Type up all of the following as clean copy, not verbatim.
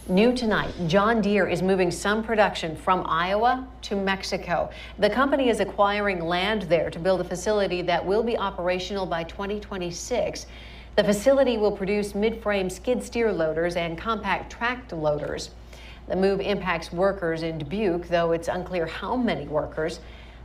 New tonight, John Deere is moving some production from Iowa to Mexico. The company is acquiring land there to build a facility that will be operational by 2026. The facility will produce mid-frame skid steer loaders and compact track loaders. The move impacts workers in Dubuque, though it's unclear how many workers.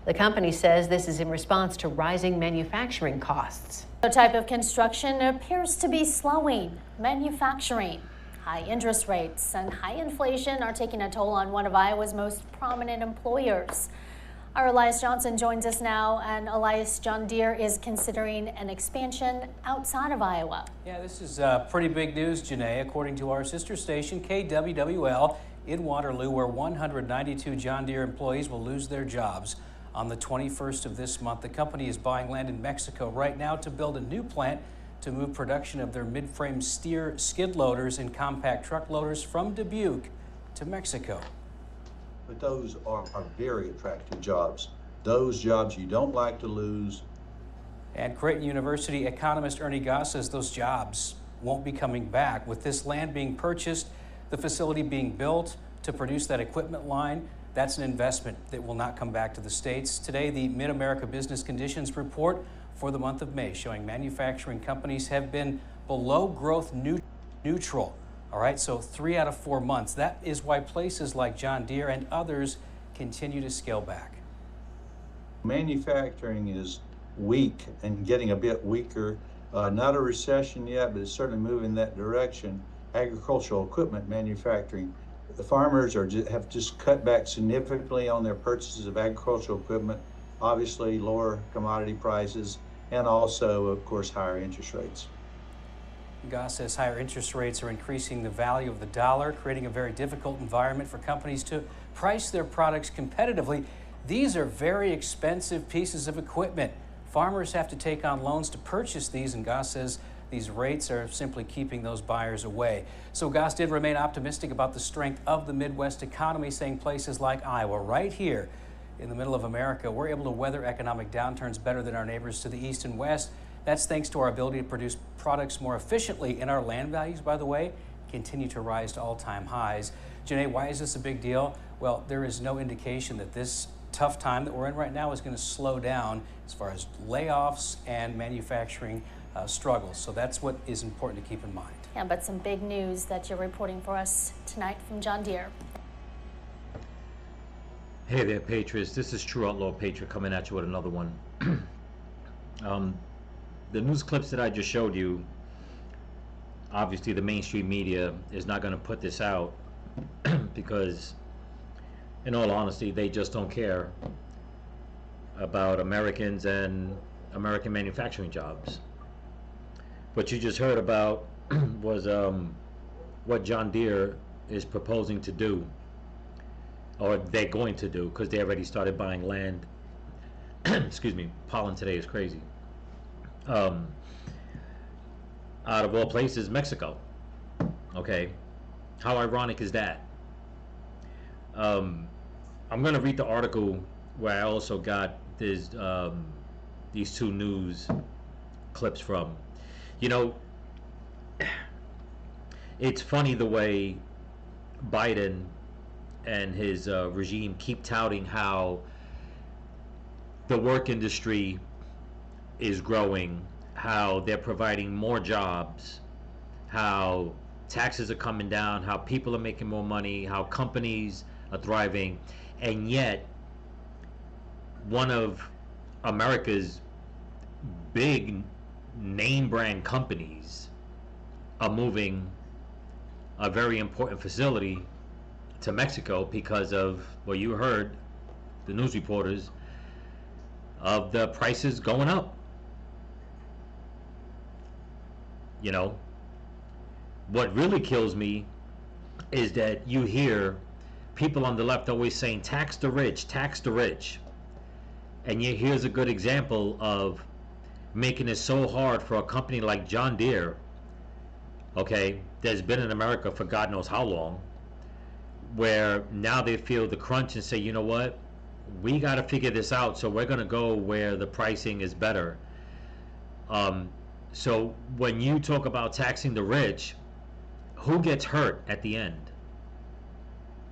The company says this is in response to rising manufacturing costs. The type of construction appears to be slowing: manufacturing. High interest rates and high inflation are taking a toll on one of Iowa's most prominent employers. Our Elias Johnson joins us now, and Elias, John Deere is considering an expansion outside of Iowa. Yeah, this is pretty big news, Janae, according to our sister station, KWWL, in Waterloo, where 192 John Deere employees will lose their jobs. On the 21st of this month, the company is buying land in Mexico right now to build a new plant to move production of their mid-frame steer skid loaders and compact truck loaders from Dubuque to Mexico. But those are very attractive jobs. Those jobs you don't like to lose. And Creighton University economist Ernie Goss says those jobs won't be coming back. With this land being purchased, the facility being built to produce that equipment line, that's an investment that will not come back to the States. Today, the Mid-America Business Conditions Report for the month of May showing manufacturing companies have been below growth neutral. All right, so 3 out of 4 months. That is why places like John Deere and others continue to scale back. Manufacturing is weak and getting a bit weaker. Not a recession yet, but it's certainly moving in that direction. Agricultural equipment manufacturing. The farmers have just cut back significantly on their purchases of agricultural equipment. Obviously, lower commodity prices, and also, of course, higher interest rates. Goss says higher interest rates are increasing the value of the dollar, creating a very difficult environment for companies to price their products competitively. These are very expensive pieces of equipment. Farmers have to take on loans to purchase these, and Goss says these rates are simply keeping those buyers away. So Goss did remain optimistic about the strength of the Midwest economy, saying places like Iowa, right here in the middle of America, we're able to weather economic downturns better than our neighbors to the east and west. That's thanks to our ability to produce products more efficiently, and our land values, by the way, continue to rise to all-time highs. Janae, why is this a big deal? Well, there is no indication that this tough time that we're in right now is going to slow down as far as layoffs and manufacturing struggles. So that's what is important to keep in mind. Yeah, but some big news that you're reporting for us tonight from John Deere. Hey there, Patriots. This is True Outlaw Patriot coming at you with another one. The news clips that I just showed you, obviously the mainstream media is not going to put this out because, in all honesty, they just don't care about Americans and American manufacturing jobs. What you just heard about was what John Deere is proposing to do, or they're going to do, because they already started buying land. Excuse me, pollen today is crazy. Out of all places, Mexico. Okay, how ironic is that? I'm going to read the article where I also got these two news clips from. You know, it's funny the way Biden and his regime keep touting how the work industry is growing, how they're providing more jobs, how taxes are coming down, how people are making more money, how companies are thriving, and yet one of America's big name brand companies are moving a very important facility to Mexico because of, well, you heard the news reporters, of the prices going up. You know, what really kills me is that you hear people on the left always saying tax the rich, tax the rich. And yet here's a good example of making it so hard for a company like John Deere, okay, that's been in America for God knows how long, where now they feel the crunch and say, you know what, we got to figure this out, so we're going to go where the pricing is better. So when you talk about taxing the rich, who gets hurt at the end?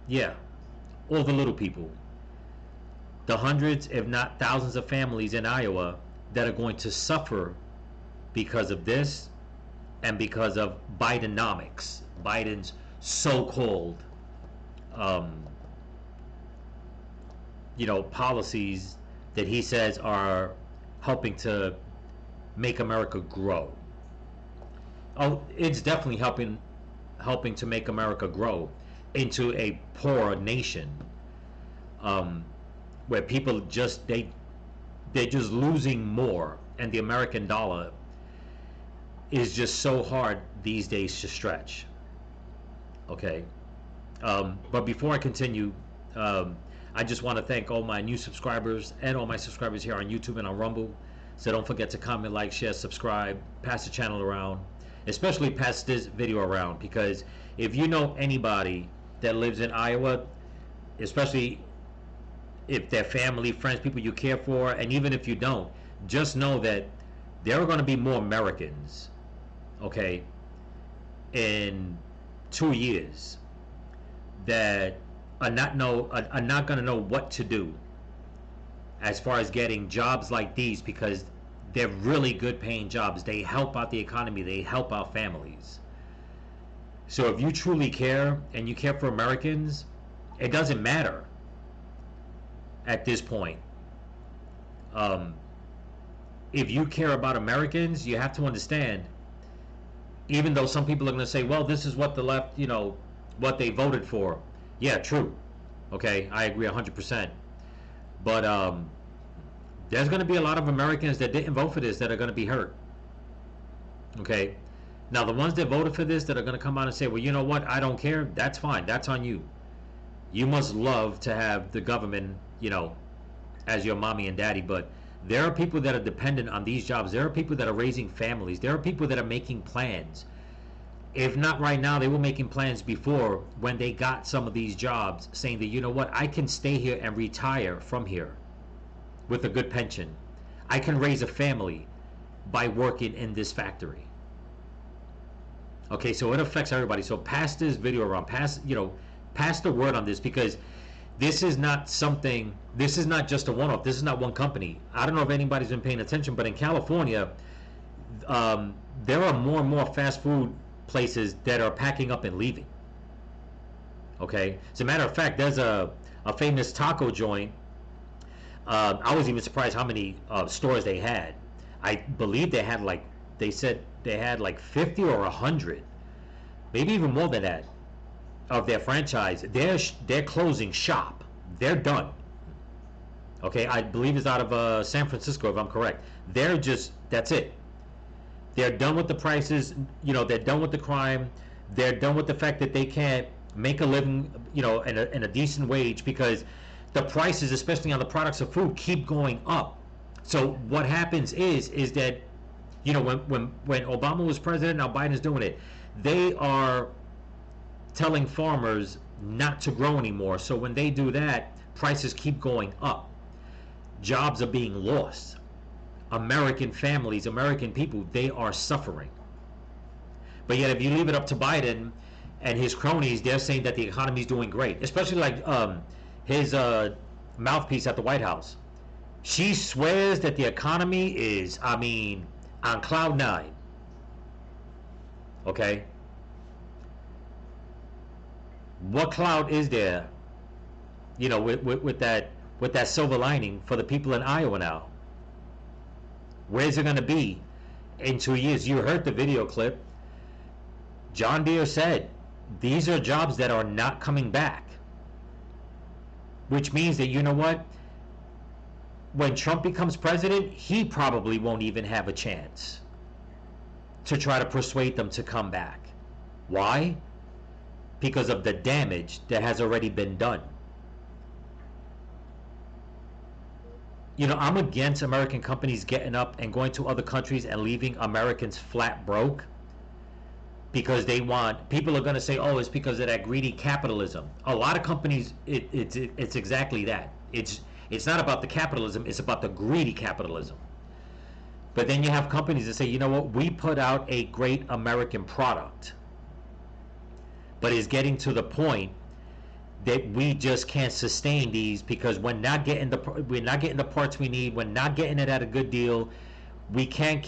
Yeah, all the little people, the hundreds, if not thousands of families in Iowa that are going to suffer because of this and because of Bidenomics, Biden's so-called, policies that he says are helping to make America grow. Oh, it's definitely helping to make America grow into a poorer nation, where people they're just losing more, and the American dollar is just so hard these days to stretch. Okay, but before I continue, I just want to thank all my new subscribers and all my subscribers here on YouTube and on Rumble. So don't forget to comment, like, share, subscribe, pass the channel around, especially pass this video around, because if you know anybody that lives in Iowa, especially if they're family, friends, people you care for, and even if you don't, just know that there are going to be more Americans, okay, in 2 years that are not going to know what to do as far as getting jobs like these, because they're really good paying jobs. They help out the economy. They help out families. So if you truly care and you care for Americans, it doesn't matter at this point. If you care about Americans, you have to understand, even though some people are going to say, well, this is what the left, what they voted for. Yeah, true. Okay, I agree 100%. But there's going to be a lot of Americans that didn't vote for this that are going to be hurt. Okay, now the ones that voted for this that are going to come out and say, well, you know what, I don't care, that's fine, that's on you. You must love to have the government, as your mommy and daddy, but there are people that are dependent on these jobs. There are people that are raising families. There are people that are making plans. If not right now, they were making plans before, when they got some of these jobs, saying that, you know what, I can stay here and retire from here with a good pension. I can raise a family by working in this factory. Okay, so it affects everybody. So pass this video around, pass the word on this, because this is not just a one-off. This is not one company. I don't know if anybody's been paying attention, but in California, there are more and more fast food places that are packing up and leaving. Okay, as a matter of fact, there's a famous taco joint. I was even surprised how many stores they had. I believe they said they had like 50 or 100, maybe even more than that, of their franchise. They're closing shop. They're done. Okay, I believe it's out of San Francisco, if I'm correct. That's it. They're done with the prices, they're done with the crime. They're done with the fact that they can't make a living, in a decent wage, because the prices, especially on the products of food, keep going up. So what happens is that, when Obama was president, now Biden's doing it, they are telling farmers not to grow anymore. So when they do that, prices keep going up. Jobs are being lost. American families, American people, they are suffering. But yet, if you leave it up to Biden and his cronies, they're saying that the economy is doing great. Especially like his mouthpiece at the White House. She swears that the economy is, on cloud 9. Okay? What cloud is there, with that silver lining for the people in Iowa now? Where's it going to be in 2 years? You heard the video clip. John Deere said these are jobs that are not coming back, which means that, you know what, when Trump becomes president, he probably won't even have a chance to try to persuade them to come back. Why? Because of the damage that has already been done. I'm against American companies getting up and going to other countries and leaving Americans flat broke, because people are going to say, oh, it's because of that greedy capitalism. A lot of companies, it's exactly that. It's not about the capitalism, it's about the greedy capitalism. But then you have companies that say, you know what, we put out a great American product, but it's getting to the point that we just can't sustain these because we're not getting the parts we need. We're not getting it at a good deal. We can't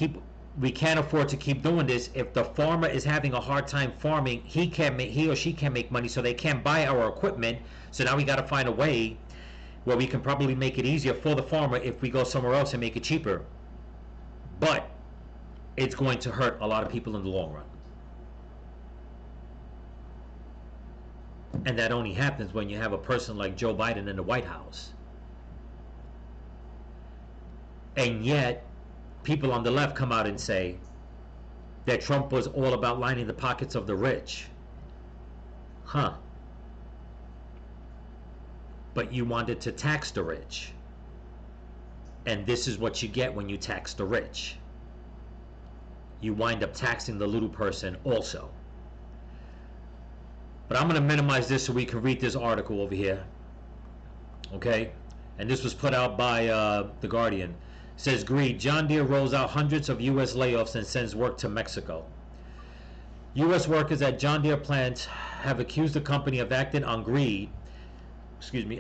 afford to keep doing this. If the farmer is having a hard time farming, he or she can't make money, so they can't buy our equipment. So now we got to find a way where we can probably make it easier for the farmer if we go somewhere else and make it cheaper. But it's going to hurt a lot of people in the long run. And that only happens when you have a person like Joe Biden in the White House. And yet, people on the left come out and say that Trump was all about lining the pockets of the rich. Huh. But you wanted to tax the rich. And this is what you get when you tax the rich. You wind up taxing the little person also. But I'm going to minimize this so we can read this article over here. Okay? And this was put out by The Guardian. It says, greed. John Deere rolls out hundreds of U.S. layoffs and sends work to Mexico. U.S. workers at John Deere plants have accused the company of acting on greed.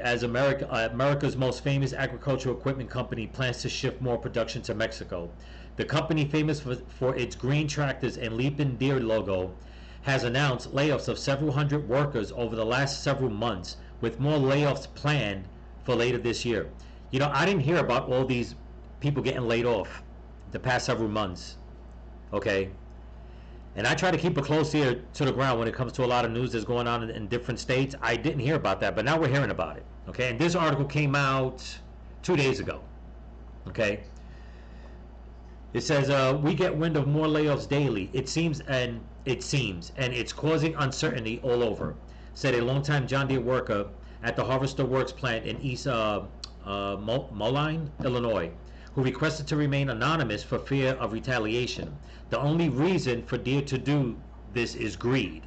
As America's most famous agricultural equipment company plans to shift more production to Mexico. The company, famous for its green tractors and leaping deer logo, has announced layoffs of several hundred workers over the last several months, with more layoffs planned for later this year. You know, I didn't hear about all these people getting laid off the past several months, okay? And I try to keep it close here to the ground when it comes to a lot of news that's going on in different states. I didn't hear about that, but now we're hearing about it, okay? And this article came out 2 days ago, okay? It says, we get wind of more layoffs daily. It seems, and it's causing uncertainty all over, said a longtime John Deere worker at the Harvester Works plant in East Moline, Illinois, who requested to remain anonymous for fear of retaliation. The only reason for Deere to do this is greed.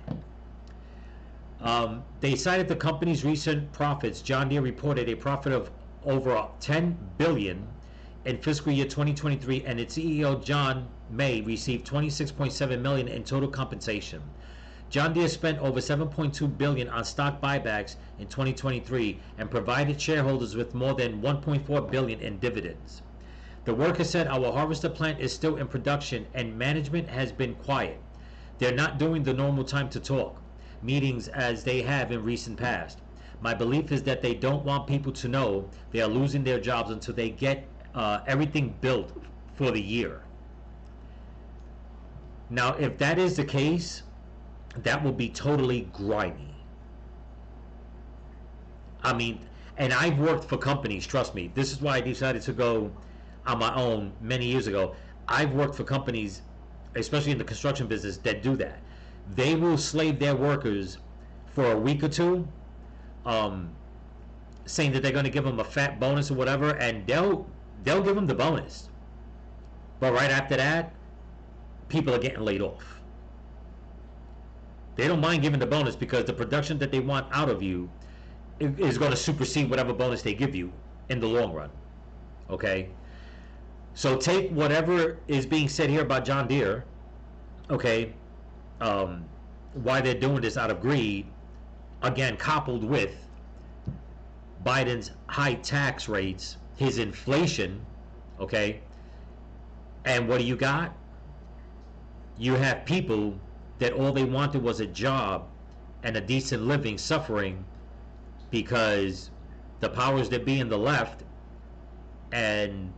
They cited the company's recent profits. John Deere reported a profit of over $10 billion in fiscal year 2023, and its CEO John May received $26.7 million in total compensation. John Deere spent over $7.2 billion on stock buybacks in 2023 and provided shareholders with more than $1.4 billion in dividends. The worker said, our harvester plant is still in production and management has been quiet. They're not doing the normal time to talk meetings as they have in recent past. My belief is that they don't want people to know they are losing their jobs until they get everything built for the year. Now, if that is the case, that will be totally grimy. I mean, and I've worked for companies, trust me, this is why I decided to go on my own many years ago. I've worked for companies, especially in the construction business, that do that. They will slave their workers for a week or two, saying that they're going to give them a fat bonus or whatever, and they'll give them the bonus. But right after that, people are getting laid off. They don't mind giving the bonus because the production that they want out of you is going to supersede whatever bonus they give you in the long run. Okay? So take whatever is being said here about John Deere, okay, why they're doing this out of greed, again, coupled with Biden's high tax rates, his inflation, okay, and what do you got? You have people that all they wanted was a job and a decent living suffering because the powers that be in the left and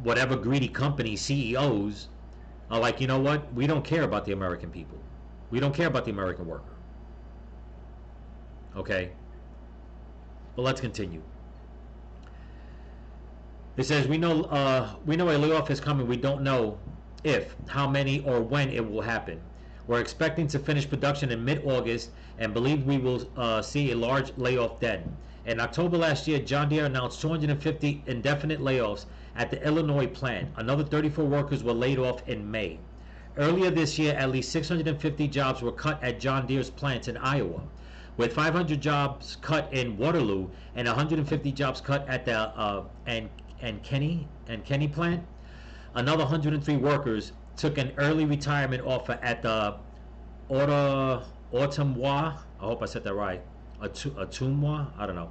whatever greedy company CEOs are like, you know what? We don't care about the American people. We don't care about the American worker. Okay? Well, let's continue. It says, we know a layoff is coming. We don't know if, how many, or when it will happen. We're expecting to finish production in mid-August and believe we will see a large layoff then. In October last year, John Deere announced 250 indefinite layoffs at the Illinois plant. Another 34 workers were laid off in May. Earlier this year, at least 650 jobs were cut at John Deere's plants in Iowa, with 500 jobs cut in Waterloo and 150 jobs cut at the Kenny plant. Another 103 workers took an early retirement offer at the Autumn, I hope I said that right, Atumwa, I don't know,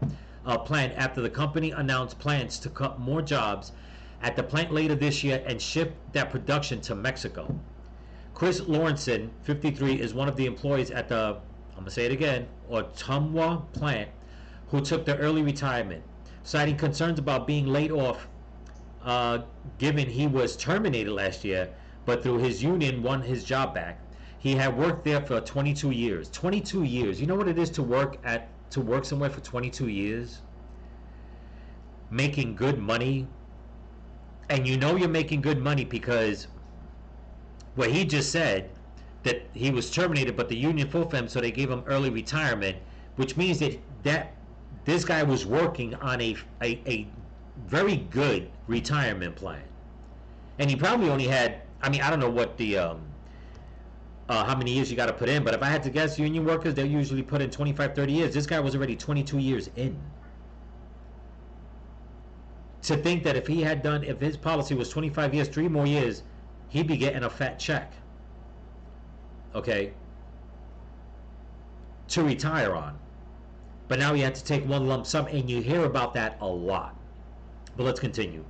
plant after the company announced plans to cut more jobs at the plant later this year and ship that production to Mexico. Chris Lawrenson, 53, is one of the employees at the, I'm going to say it again, Atumwa plant, who took the early retirement, citing concerns about being laid off, given he was terminated last year, but through his union won his job back. He had worked there for 22 years. 22 years. You know what it is to work somewhere for 22 years? Making good money. And you know you're making good money because what he just said, that he was terminated, but the union fulfilled him, so they gave him early retirement, which means that this guy was working on a very good retirement plan. And he probably only had, I mean, I don't know what the how many years you got to put in, but if I had to guess, union workers, they usually put in 25, 30 years. This guy was already 22 years in. To think that if his policy was 25 years, 3 more years, he'd be getting a fat check, okay, to retire on. But now he had to take one lump sum, and you hear about that a lot. But let's continue.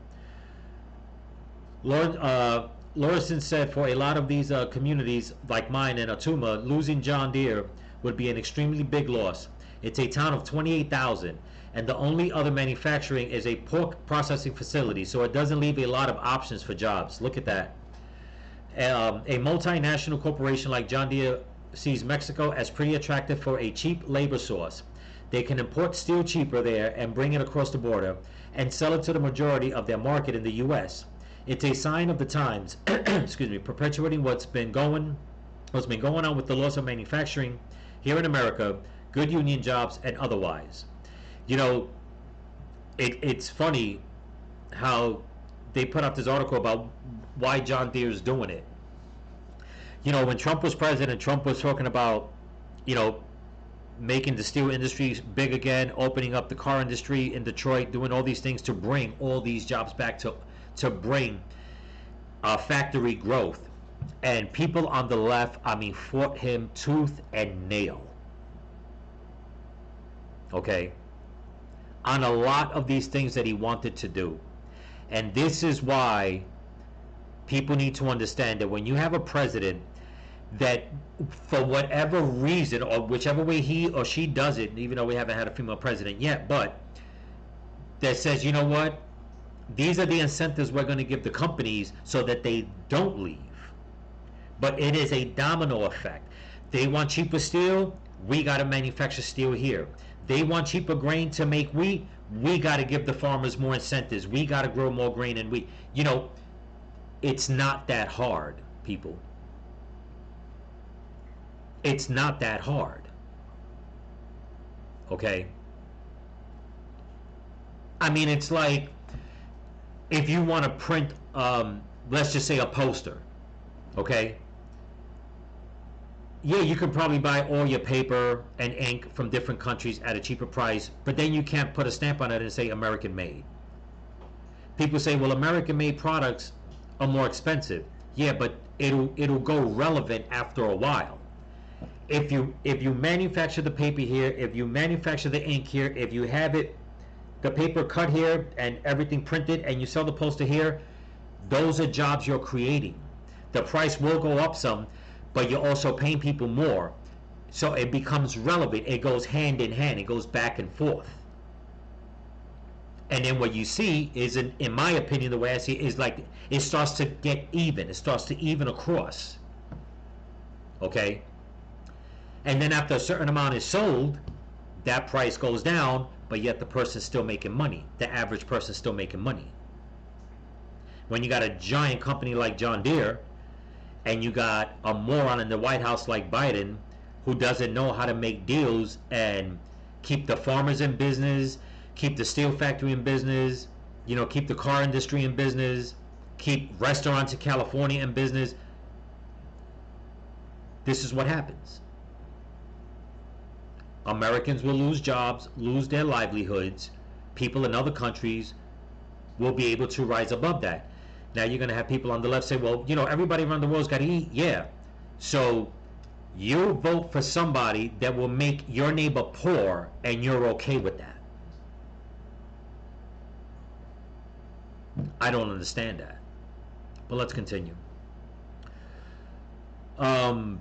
Lawrenson said, for a lot of these communities like mine in Atuma, losing John Deere would be an extremely big loss. It's a town of 28,000, and the only other manufacturing is a pork processing facility, so it doesn't leave a lot of options for jobs. Look at that. A multinational corporation like John Deere sees Mexico as pretty attractive for a cheap labor source. They can import steel cheaper there and bring it across the border and sell it to the majority of their market in the U.S. It's a sign of the times, excuse me, perpetuating what's been going on with the loss of manufacturing here in America, good union jobs and otherwise. You know, it's funny how they put out this article about why John Deere's doing it. You know, when Trump was president, Trump was talking about, you know, making the steel industry big again, opening up the car industry in Detroit, doing all these things to bring all these jobs back, to bring factory growth. And people on the left, I mean, fought him tooth and nail. Okay? On a lot of these things that he wanted to do. And this is why people need to understand that when you have a president that, for whatever reason, or whichever way he or she does it, even though we haven't had a female president yet, but that says, you know what, these are the incentives we're going to give the companies so that they don't leave. But it is a domino effect. They want cheaper steel, we got to manufacture steel here. They want cheaper grain to make wheat, we got to give the farmers more incentives. We got to grow more grain and wheat. You know, it's not that hard, people. It's not that hard. Okay? I mean, it's like if you want to print, let's just say a poster, okay? Yeah, you can probably buy all your paper and ink from different countries at a cheaper price, but then you can't put a stamp on it and say American made. People say, well, American made products are more expensive. Yeah, but it'll go relevant after a while. If you manufacture the paper here, if you manufacture the ink here, if you have it, the paper cut here and everything printed, and you sell the poster here, those are jobs you're creating. The price will go up some, but you're also paying people more. So it becomes relevant. It goes hand in hand. It goes back and forth. And then what you see is, in my opinion, the way I see it, is like it starts to get even. It starts to even across. Okay? And then after a certain amount is sold, that price goes down, but yet the person's still making money. The average person's still making money. When you got a giant company like John Deere, and you got a moron in the White House like Biden, who doesn't know how to make deals and keep the farmers in business, keep the steel factory in business, you know, keep the car industry in business, keep restaurants in California in business, this is what happens. Americans will lose jobs, lose their livelihoods. People in other countries will be able to rise above that. Now you're going to have people on the left say, well, you know, everybody around the world's got to eat. Yeah. So You vote for somebody that will make your neighbor poor, and you're okay with that. I don't understand that. But let's continue. KWWL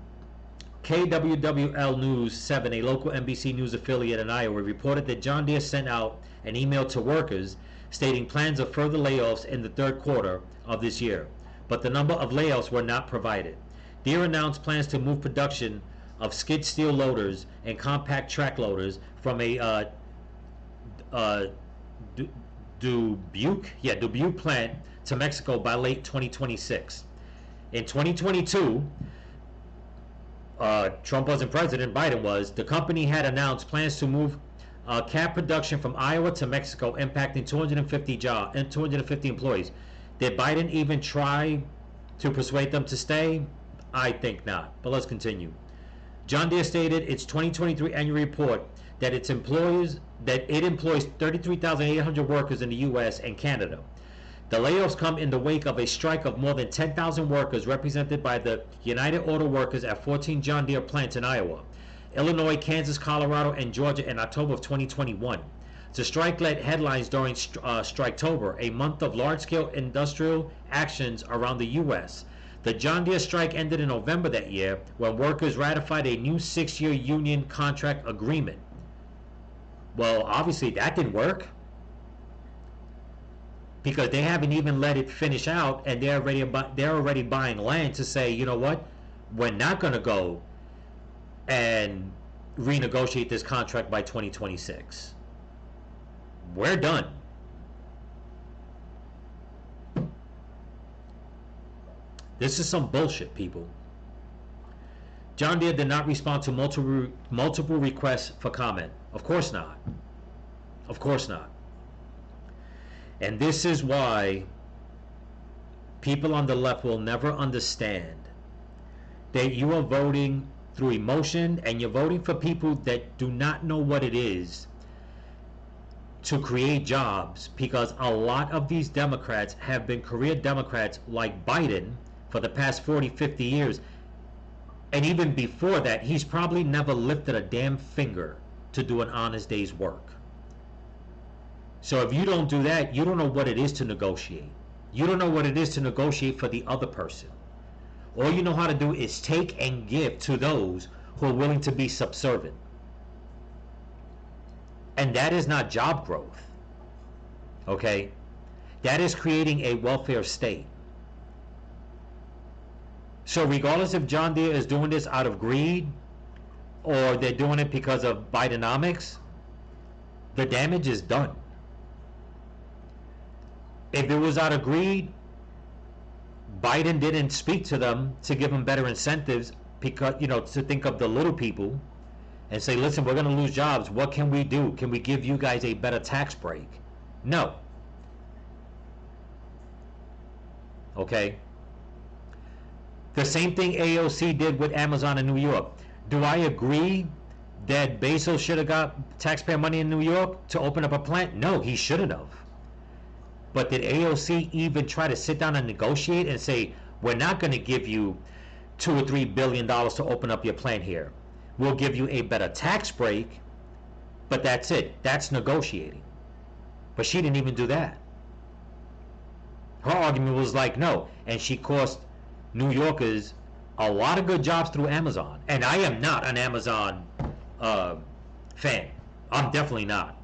News 7, a local NBC News affiliate in Iowa, reported that John Deere sent out an email to workers stating plans of further layoffs in the third quarter of this year, but the number of layoffs were not provided. Deere announced plans to move production of skid steer loaders and compact track loaders from a Dubuque plant to Mexico by late 2026. In 2022, Trump wasn't president, Biden was. The company had announced plans to move cab production from Iowa to Mexico, impacting 250 employees. Did Biden even try to persuade them to stay? I think not. But let's continue. John Deere stated its 2023 annual report that it employs 33,800 workers in the U.S. and Canada. The layoffs come in the wake of a strike of more than 10,000 workers represented by the United Auto Workers at 14 John Deere plants in Iowa, Illinois, Kansas, Colorado, and Georgia in October of 2021. The strike led headlines during Striketober, a month of large-scale industrial actions around the U.S. The John Deere strike ended in November that year when workers ratified a new 6-year union contract agreement. Well, obviously that didn't work, because they haven't even let it finish out, and they're already buying land to say, you know what, we're not going to go and renegotiate this contract by 2026. We're done. This is some bullshit, people. John Deere did not respond to multiple requests for comment. Of course not. Of course not. And this is why people on the left will never understand that you are voting through emotion, and you're voting for people that do not know what it is to create jobs, because a lot of these Democrats have been career Democrats like Biden for the past 40, 50 years. And even before that, he's probably never lifted a damn finger to do an honest day's work. So if you don't do that, you don't know what it is to negotiate. You don't know what it is to negotiate for the other person. All you know how to do is take and give to those who are willing to be subservient. And that is not job growth. Okay? That is creating a welfare state. So regardless if John Deere is doing this out of greed or they're doing it because of Bidenomics, the damage is done. If it was out of greed, Biden didn't speak to them to give them better incentives, because, to think of the little people and say, listen, we're going to lose jobs. What can we do? Can we give you guys a better tax break? No. Okay? The same thing AOC did with Amazon in New York. Do I agree that Bezos should have got taxpayer money in New York to open up a plant? No, he shouldn't have. But did AOC even try to sit down and negotiate and say, we're not going to give you $2 or $3 billion to open up your plant here. We'll give you a better tax break, but that's it. That's negotiating. But she didn't even do that. Her argument was like, no. And she cost New Yorkers a lot of good jobs through Amazon. And I am not an Amazon fan. I'm definitely not.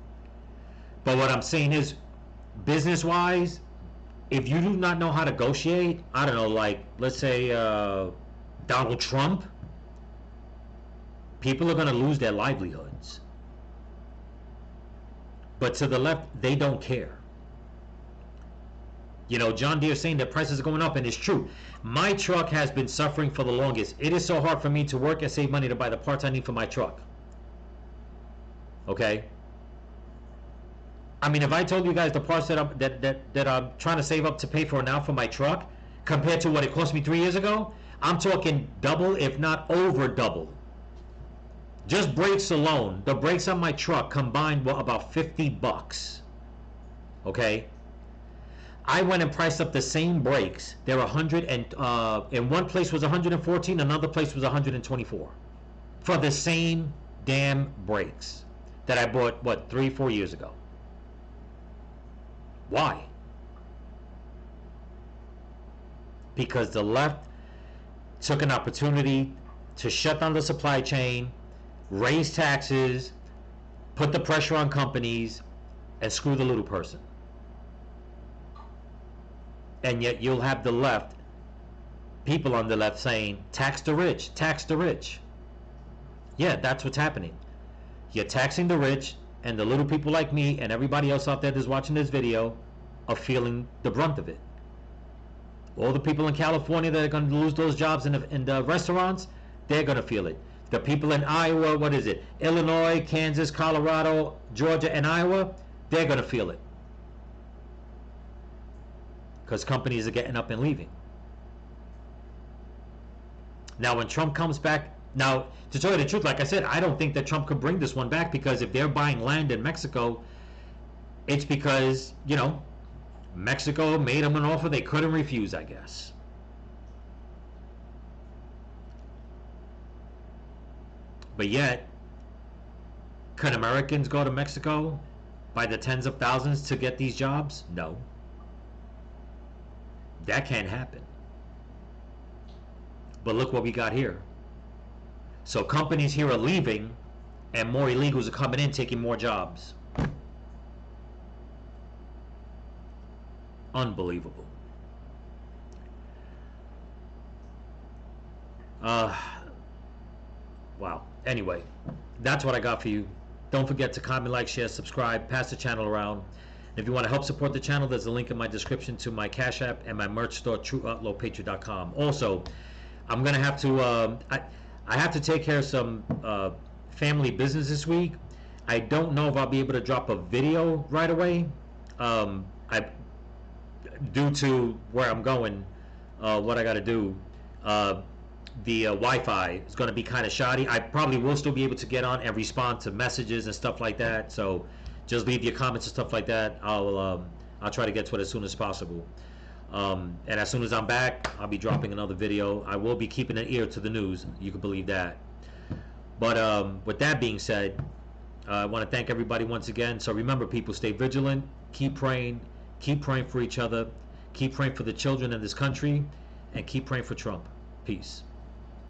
But what I'm saying is, business-wise, if you do not know how to negotiate, I don't know, like, let's say Donald Trump, people are going to lose their livelihoods. But to the left, they don't care. John Deere saying that prices are going up, and it's true. My truck has been suffering for the longest. It is so hard for me to work and save money to buy the parts I need for my truck. Okay? I mean, if I told you guys the parts that I'm trying to save up to pay for now for my truck, compared to what it cost me 3 years ago, I'm talking double, if not over double. Just brakes alone, the brakes on my truck combined were about $50. Okay? I went and priced up the same brakes. They're 100 and in one place was 114, another place was 124. for the same damn brakes that I bought, what, 3-4 years ago. Why? Because the left took an opportunity to shut down the supply chain, raise taxes, put the pressure on companies, and screw the little person. And yet you'll have the left, people on the left saying, tax the rich, tax the rich. Yeah, that's what's happening. You're taxing the rich, and the little people like me and everybody else out there that's watching this video are feeling the brunt of it. All the people in California that are going to lose those jobs in the restaurants, they're going to feel it. The people in Iowa, what is it? Illinois, Kansas, Colorado, Georgia, and Iowa, they're going to feel it. Because companies are getting up and leaving. Now, when Trump comes back, now, to tell you the truth, like I said, I don't think that Trump could bring this one back, because if they're buying land in Mexico, it's because, you know, Mexico made them an offer they couldn't refuse, I guess. But yet, can Americans go to Mexico by the tens of thousands to get these jobs? No. That can't happen. But look what we got here. So companies here are leaving, and more illegals are coming in, taking more jobs. Unbelievable. Wow. Anyway, that's what I got for you. Don't forget to comment, like, share, subscribe, pass the channel around. If you want to help support the channel, there's a link in my description to my Cash App and my merch store, TrueOutlawPatriot.com. Also, I'm gonna have to I have to take care of some family business this week. I don't know if I'll be able to drop a video right away. Due to where I'm going, what I got to do, the Wi-Fi is going to be kind of shoddy. I probably will still be able to get on and respond to messages and stuff like that. So just leave your comments and stuff like that. I'll try to get to it as soon as possible. And as soon as I'm back, I'll be dropping another video. I will be keeping an ear to the news. You can believe that. But with that being said, I want to thank everybody once again. So remember, people, stay vigilant. Keep praying. Keep praying for each other. Keep praying for the children in this country. And keep praying for Trump. Peace.